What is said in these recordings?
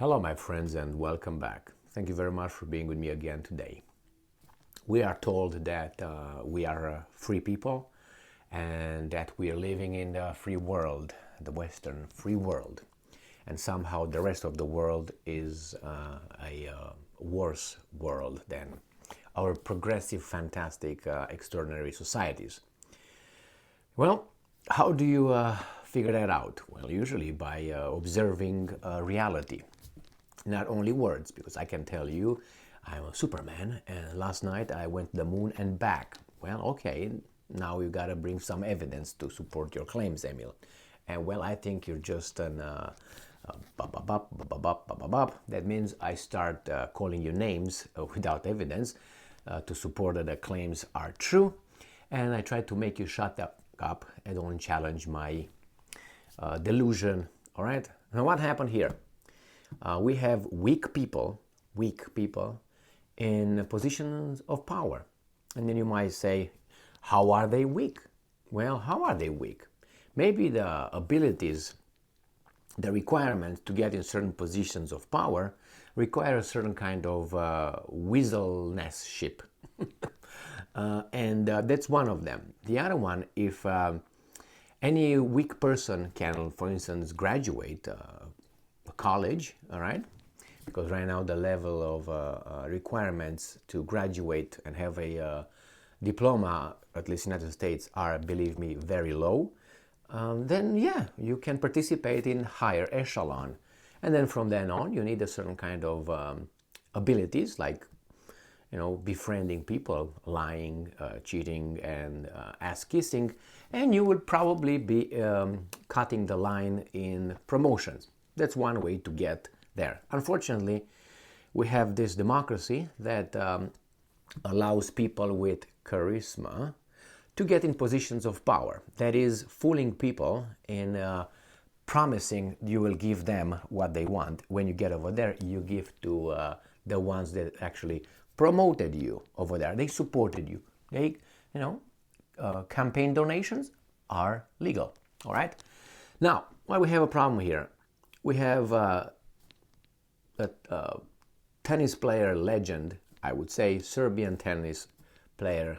Hello, my friends, and welcome back. Thank you very much for being with me again today. We are told that we are free people and that we are living in the free world, the Western free world, and somehow the rest of the world is a worse world than our progressive, fantastic, extraordinary societies. Well, how do you figure that out? Well, usually by observing reality. Not only words, because I can tell you I'm a Superman and last night I went to the moon and back. Well, okay, now you gotta bring some evidence to support your claims, Emil. And well, I think you're just an that means I start calling you names without evidence to support that the claims are true, and I try to make you shut up and don't challenge my delusion. All right, now what happened here? We have weak people in positions of power. And then you might say, how are they weak? Well, how are they weak? Maybe the abilities, the requirements to get in certain positions of power require a certain kind of weaselness-ship. and that's one of them. The other one, if any weak person can, for instance, graduate college, all right? Because right now the level of requirements to graduate and have a diploma, at least in the United States, are, believe me, very low. Then yeah, you can participate in higher echelon. And then from then on, you need a certain kind of abilities, like, you know, befriending people, lying, cheating, and ass kissing, and you would probably be cutting the line in promotions. That's one way to get there. Unfortunately, we have this democracy that allows people with charisma to get in positions of power. That is, fooling people in promising you will give them what they want. When you get over there, you give to the ones that actually promoted you over there. They supported you. They, campaign donations are legal. All right. Now, why we have a problem here? We have a tennis player legend, I would say, Serbian tennis player,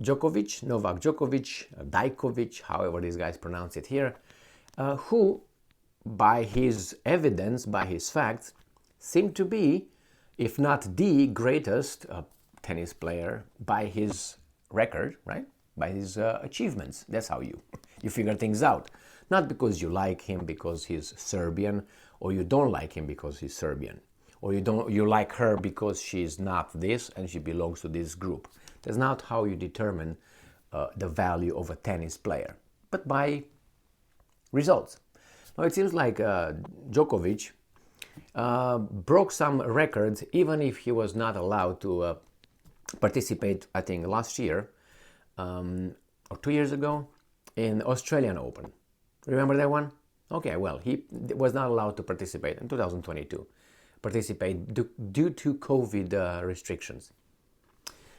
Djokovic, Novak Djokovic, Djokovic, however these guys pronounce it here, who, by his evidence, by his facts, seemed to be, if not the greatest tennis player by his record, right? By his achievements. That's how you figure things out. Not because you like him because he's Serbian, or you don't like him because he's Serbian, or you like her because she's not this and she belongs to this group. That's not how you determine the value of a tennis player, but by results. Now it seems like Djokovic broke some records, even if he was not allowed to participate, I think last year or 2 years ago, in Australian Open. Remember that one? Okay, well, he was not allowed to participate in 2022, due to COVID restrictions.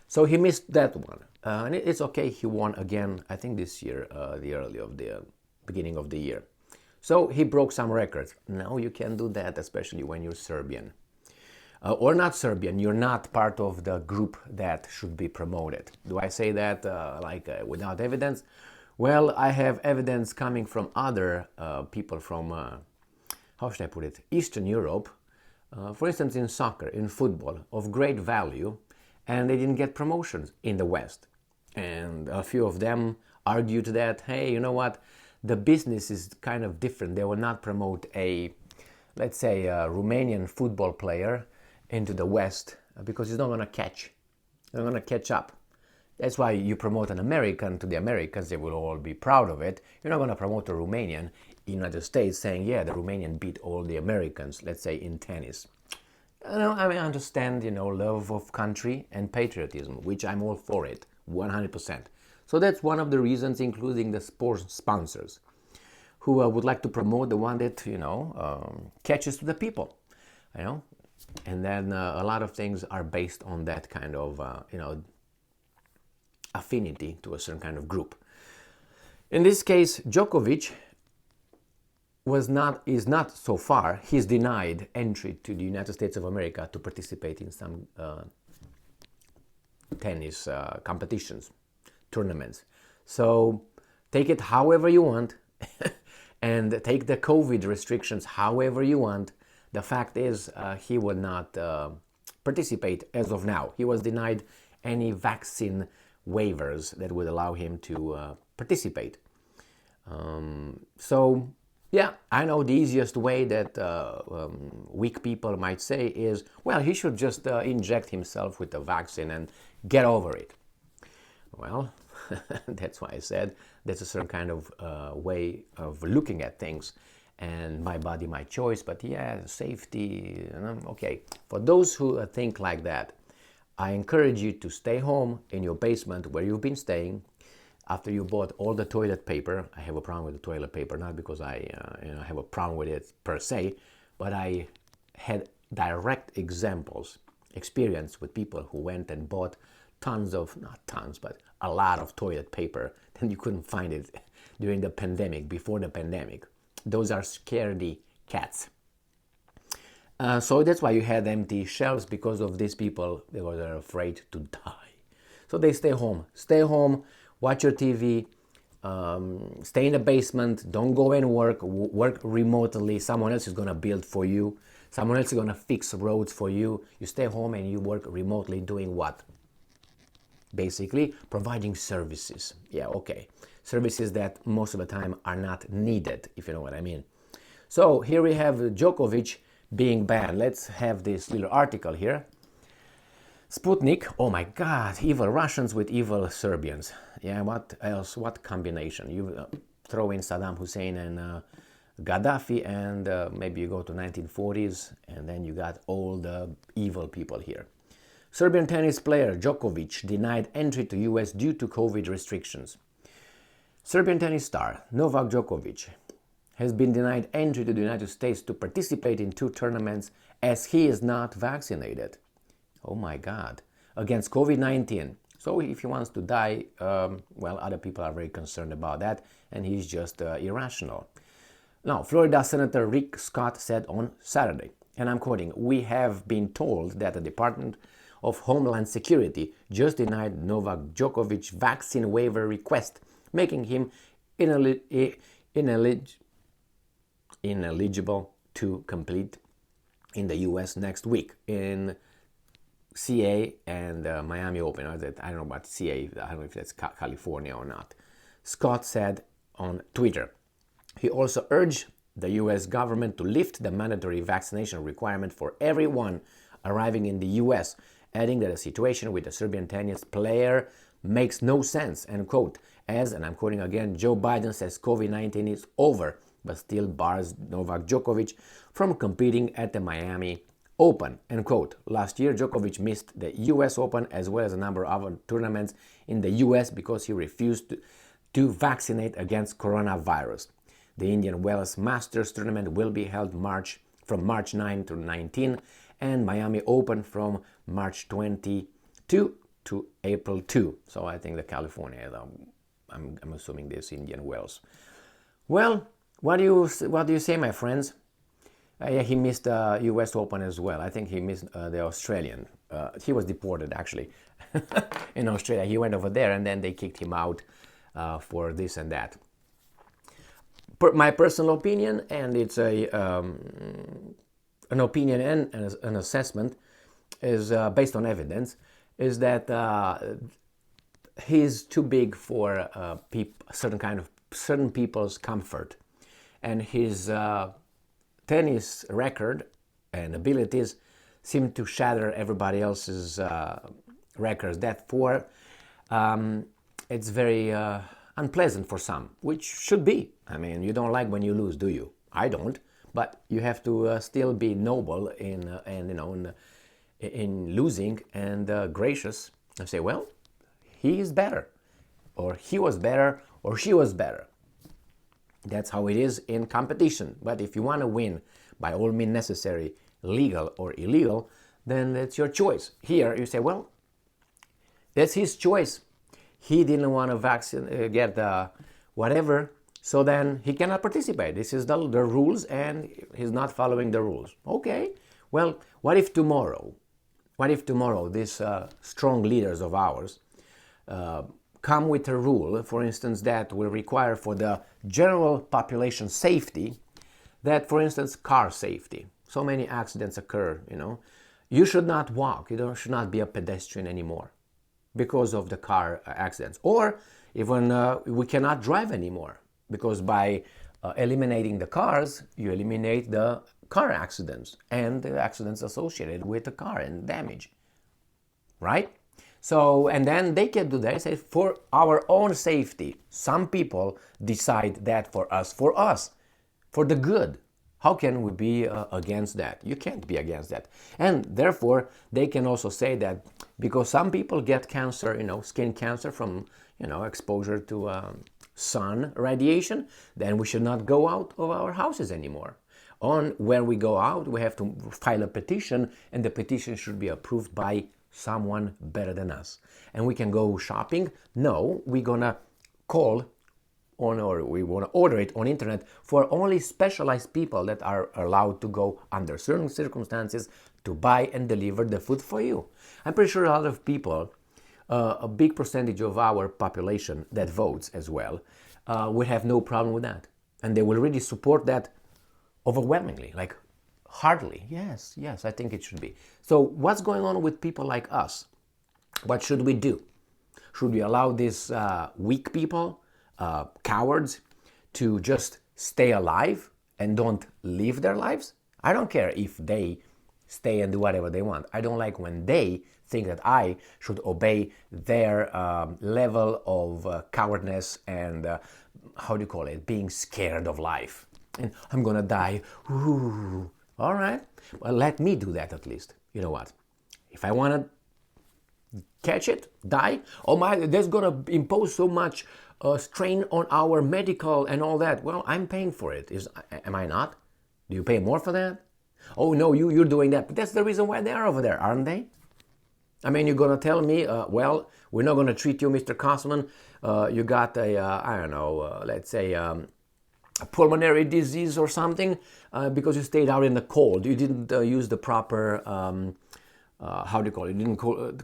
So he missed that one. And it's okay, he won again, I think this year, the beginning of the year. So he broke some records. Now you can do that, especially when you're Serbian. Or not Serbian, you're not part of the group that should be promoted. Do I say that without evidence? Well, I have evidence coming from other people from, how should I put it, Eastern Europe, for instance in soccer, in football, of great value, and they didn't get promotions in the West. And a few of them argued that, hey, you know what, the business is kind of different. They will not promote let's say, a Romanian football player into the West because he's not going to catch. They're going to catch up. That's why you promote an American to the Americans. They will all be proud of it. You're not going to promote a Romanian in the United States saying, yeah, the Romanian beat all the Americans, let's say, in tennis. I understand, love of country and patriotism, which I'm all for it, 100%. So that's one of the reasons, including the sports sponsors, who would like to promote the one that, catches to the people, And then a lot of things are based on that kind of, affinity to a certain kind of group. In this case, Djokovic is not so far. He's denied entry to the United States of America to participate in some tennis competitions, tournaments. So take it however you want, and take the COVID restrictions however you want. The fact is, he would not participate as of now. He was denied any vaccine waivers that would allow him to participate. So, yeah, I know the easiest way that weak people might say is, well, he should just inject himself with the vaccine and get over it. Well, that's why I said that's a certain kind of way of looking at things, and my body, my choice. But yeah, safety, okay. For those who think like that, I encourage you to stay home in your basement where you've been staying. After you bought all the toilet paper, I have a problem with the toilet paper, not because I have a problem with it per se, but I had direct experience with people who went and bought not tons, but a lot of toilet paper, then you couldn't find it during the pandemic, before the pandemic. Those are scaredy cats. So that's why you had empty shelves, because of these people. They were afraid to die. So they stay home, watch your TV, stay in the basement, don't go and work remotely. Someone else is going to build for you. Someone else is going to fix roads for you. You stay home and you work remotely, doing what? Basically, providing services. Yeah, okay. Services that most of the time are not needed, if you know what I mean. So here we have Djokovic being banned. Let's have this little article here. Sputnik, oh my God, evil Russians with evil Serbians. Yeah, what else? What combination? You throw in Saddam Hussein and Gaddafi, and maybe you go to 1940s, and then you got all the evil people here. Serbian tennis player Djokovic denied entry to US due to COVID restrictions. Serbian tennis star Novak Djokovic has been denied entry to the United States to participate in 2 tournaments as he is not vaccinated. Oh my God. Against COVID-19. So if he wants to die, well, other people are very concerned about that, and he's just irrational. Now, Florida Senator Rick Scott said on Saturday, and I'm quoting, "We have been told that the Department of Homeland Security just denied Novak Djokovic vaccine waiver request, making him ineligible to compete in the U.S. next week in CA and Miami Open." I don't know about CA, I don't know if that's California or not. Scott said on Twitter. He also urged the U.S. government to lift the mandatory vaccination requirement for everyone arriving in the U.S., adding that the situation with the Serbian tennis player makes no sense, end quote, as, and I'm quoting again, Joe Biden says COVID-19 is over, but still bars Novak Djokovic from competing at the Miami Open, end quote. Last year, Djokovic missed the US Open as well as a number of other tournaments in the US because he refused to vaccinate against coronavirus. The Indian Wells Masters tournament will be held from March 9 to 19, and Miami Open from March 22 to April 2. So I think the California, I'm assuming this Indian Wells. Well, what do you say, my friends? Yeah, he missed the U.S. Open as well. I think he missed the Australian. He was deported, actually, in Australia. He went over there, and then they kicked him out for this and that. My personal opinion, and it's an opinion and an assessment, is based on evidence, is that he's too big for certain people's comfort, and his tennis record and abilities seem to shatter everybody else's records. Therefore, it's very unpleasant for some, which should be. I mean, you don't like when you lose, do you? I don't. But you have to still be noble in losing and gracious and say, well, he is better, or he was better, or she was better. That's how it is in competition. But if you want to win by all means necessary, legal or illegal, then it's your choice. Here you say, well, that's his choice. He didn't want to get whatever, So then he cannot participate. This is the rules, and he's not following the rules. Okay, well, what if tomorrow these strong leaders of ours come with a rule, for instance, that will require for the general population safety, that, for instance, car safety. So many accidents occur, You should not walk. You should not be a pedestrian anymore because of the car accidents. Or even we cannot drive anymore because by eliminating the cars, you eliminate the car accidents and the accidents associated with the car and damage, right? So, and then they can do that. They say, for our own safety, some people decide that for us, for the good. How can we be against that? You can't be against that. And therefore, they can also say that because some people get cancer, skin cancer from, exposure to sun radiation, then we should not go out of our houses anymore. When we go out, we have to file a petition, and the petition should be approved by someone better than us. And we can go shopping. No, we're gonna call on, or we want to order it on internet for only specialized people that are allowed to go under certain circumstances to buy and deliver the food for you. I'm pretty sure a lot of people, a big percentage of our population that votes as well, will have no problem with that. And they will really support that overwhelmingly, like heartily. Yes, I think it should be. So what's going on with people like us? What should we do? Should we allow these weak people, cowards, to just stay alive and don't live their lives? I don't care if they stay and do whatever they want. I don't like when they think that I should obey their level of cowardness and, being scared of life. And I'm gonna die. Ooh. All right. Well, let me do that at least. You know what? If I want to catch it, die, that's gonna impose so much strain on our medical and all that. Well, I'm paying for it. Am I not? Do you pay more for that? Oh no, you're doing that. But that's the reason why they are over there, aren't they? I mean, you're gonna tell me, well, we're not gonna treat you, Mr. Kosman. You got let's say a pulmonary disease or something because you stayed out in the cold. You didn't use the proper, You didn't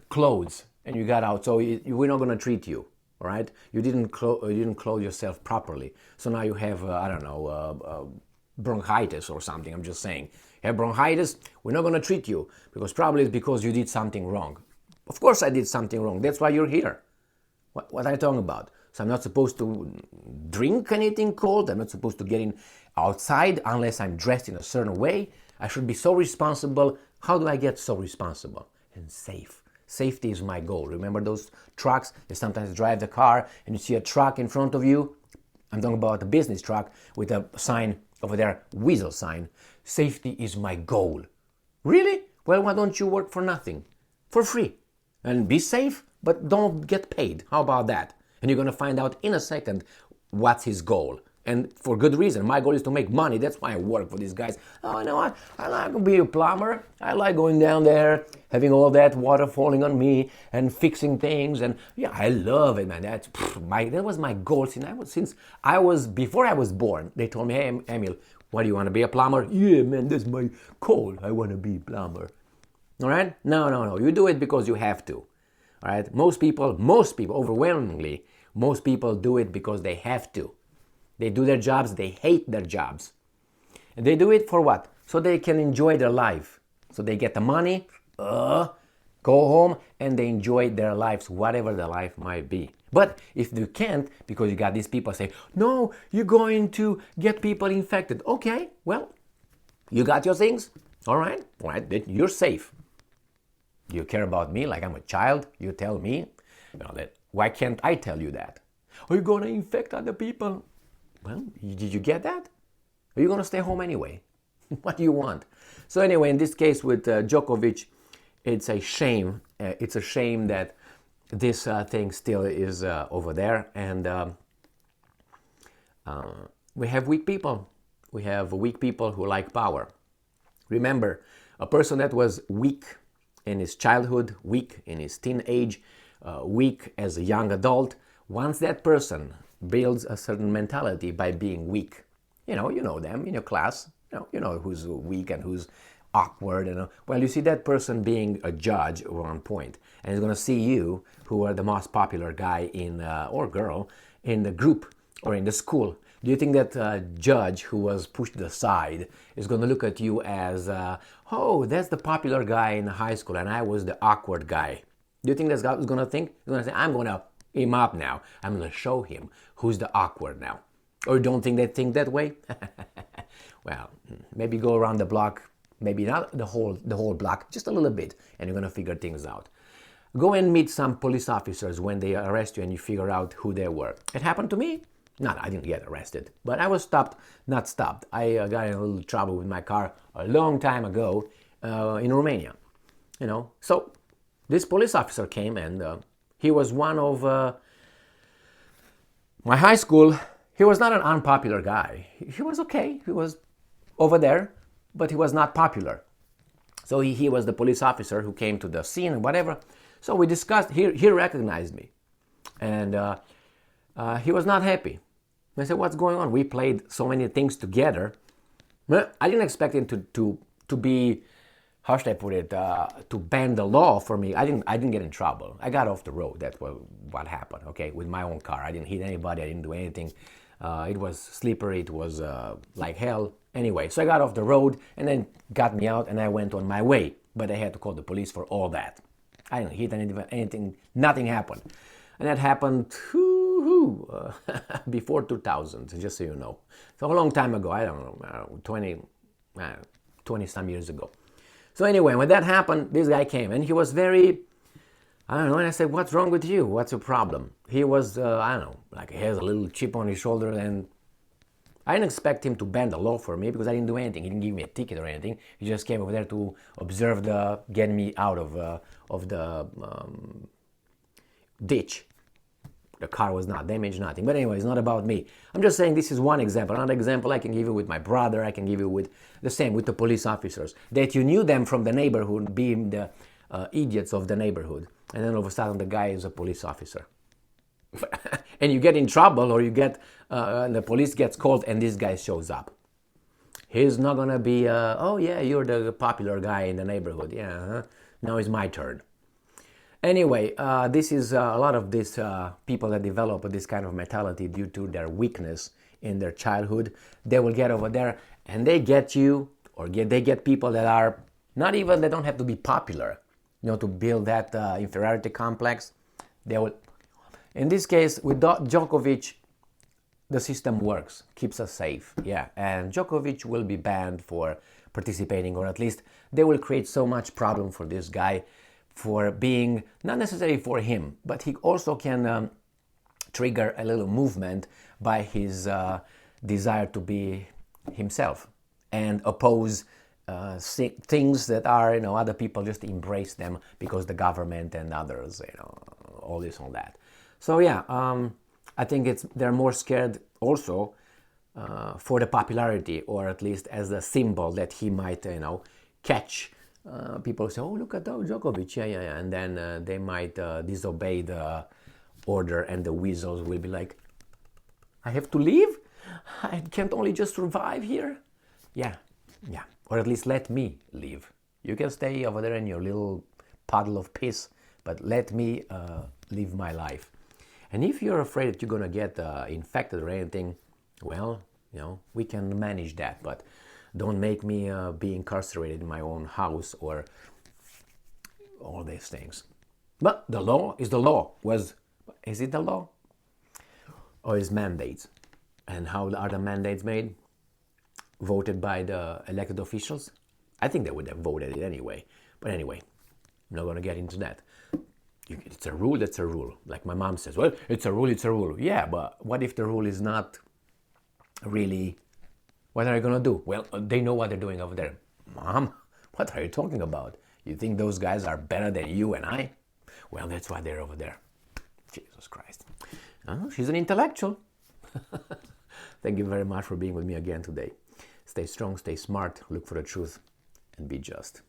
clothes, and you got out. So we're not gonna treat you. All right, you didn't clothe yourself properly, so now you have bronchitis or something. I'm just saying, you have bronchitis. We're not going to treat you because probably it's because you did something wrong. Of course, I did something wrong. That's why you're here. What are you talking about? So I'm not supposed to drink anything cold. I'm not supposed to get in outside unless I'm dressed in a certain way. I should be so responsible. How do I get so responsible and safe? Safety is my goal. Remember those trucks? You sometimes drive the car and you see a truck in front of you. I'm talking about a business truck with a sign over there, weasel sign. Safety is my goal. Really? Well, why don't you work for nothing? For free. And be safe, but don't get paid. How about that? And you're going to find out in a second what's his goal. And for good reason. My goal is to make money. That's why I work for these guys. Oh, you know what? I like to be a plumber. I like going down there, having all that water falling on me and fixing things. And yeah, I love it, man. That was my goal before I was born. They told me, hey, Emil, what do you want to be, a plumber? Yeah, man, that's my goal. I want to be a plumber. All right? No. You do it because you have to. All right? Most people, overwhelmingly, most people do it because they have to. They do their jobs, they hate their jobs. And they do it for what? So they can enjoy their life. So they get the money, go home, and they enjoy their lives, whatever their life might be. But if you can't, because you got these people say, no, you're going to get people infected. Okay, well, you got your things. All right, then you're safe. You care about me like I'm a child. You tell me, why can't I tell you that? Are you going to infect other people? Well, did you get that? Are you going to stay home anyway? What do you want? So anyway, in this case with Djokovic, it's a shame. It's a shame that this thing still is over there. And we have weak people. We have weak people who like power. Remember, a person that was weak in his childhood, weak in his teenage, weak as a young adult, once that person builds a certain mentality by being weak. You know them in your class. You know who's weak and who's awkward. Well, you see that person being a judge at one point, and he's going to see you, who are the most popular guy in or girl in the group or in the school. Do you think that judge who was pushed aside is going to look at you as, oh, that's the popular guy in high school and I was the awkward guy? Do you think that's what he's going to think? He's going to say, I'm going to him up now. I'm going to show him who's the awkward now. Or you don't think they think that way? Well, maybe go around the block, maybe not the whole block, just a little bit, and you're going to figure things out. Go and meet some police officers when they arrest you and you figure out who they were. It happened to me. No, I didn't get arrested, but I was not stopped. I got in a little trouble with my car a long time ago in Romania. So this police officer came and he was one of my high school. He was not an unpopular guy. He was okay. He was over there, but he was not popular. So he was the police officer who came to the scene and whatever. So we discussed. He recognized me, and he was not happy. I said, "What's going on?" We played so many things together. I didn't expect him to be, how should I put it, to bend the law for me. I didn't get in trouble. I got off the road. That's what happened. Okay, with my own car. I didn't hit anybody. I didn't do anything. It was slippery. It was like hell. Anyway, so I got off the road and then got me out and I went on my way. But I had to call the police for all that. I didn't hit anything. Nothing happened. And that happened before 2000, just so you know. So a long time ago. I don't know, 20 some years ago. So anyway, when that happened, this guy came and he was very, I don't know, and I said, "What's wrong with you? What's your problem?" He was, I don't know, like he has a little chip on his shoulder, and I didn't expect him to bend the law for me because I didn't do anything. He didn't give me a ticket or anything. He just came over there to observe getting me out of the ditch. The car was not damaged, nothing. But anyway, it's not about me. I'm just saying this is one example. Another example I can give you with my brother. I can give you with the same, with the police officers. That you knew them from the neighborhood, being the idiots of the neighborhood. And then all of a sudden the guy is a police officer. And you get in trouble or you get, the police gets called and this guy shows up. He's not going to be, oh yeah, you're the popular guy in the neighborhood. Yeah, now it's my turn. Anyway, this is a lot of these people that develop this kind of mentality due to their weakness in their childhood. They will get over there and they get you, or they get people that are not even, they don't have to be popular, to build that inferiority complex. They will. In this case, with Djokovic, the system works, keeps us safe. Yeah, and Djokovic will be banned for participating, or at least they will create so much problem for this guy for being, not necessarily for him, but he also can trigger a little movement by his desire to be himself and oppose things that are, other people just embrace them because the government and others, all this, all that. So yeah, I think they're more scared also for the popularity, or at least as a symbol that he might, catch. People say, "Oh, look at Djokovic, yeah," and then they might disobey the order, and the weasels will be like, "I have to leave? I can't only just survive here?" Yeah, or at least let me leave. You can stay over there in your little puddle of piss, but let me live my life. And if you're afraid that you're gonna get infected or anything, well, we can manage that, but don't make me be incarcerated in my own house or all these things. But the law is the law. Is it the law? Or is mandates? And how are the mandates made? Voted by the elected officials? I think they would have voted it anyway. But anyway, I'm not going to get into that. It's a rule, that's a rule. Like my mom says, well, it's a rule, it's a rule. Yeah, but what if the rule is not really... What are you going to do? Well, they know what they're doing over there. Mom, what are you talking about? You think those guys are better than you and I? Well, that's why they're over there. Jesus Christ. She's an intellectual. Thank you very much for being with me again today. Stay strong, stay smart, look for the truth, and be just.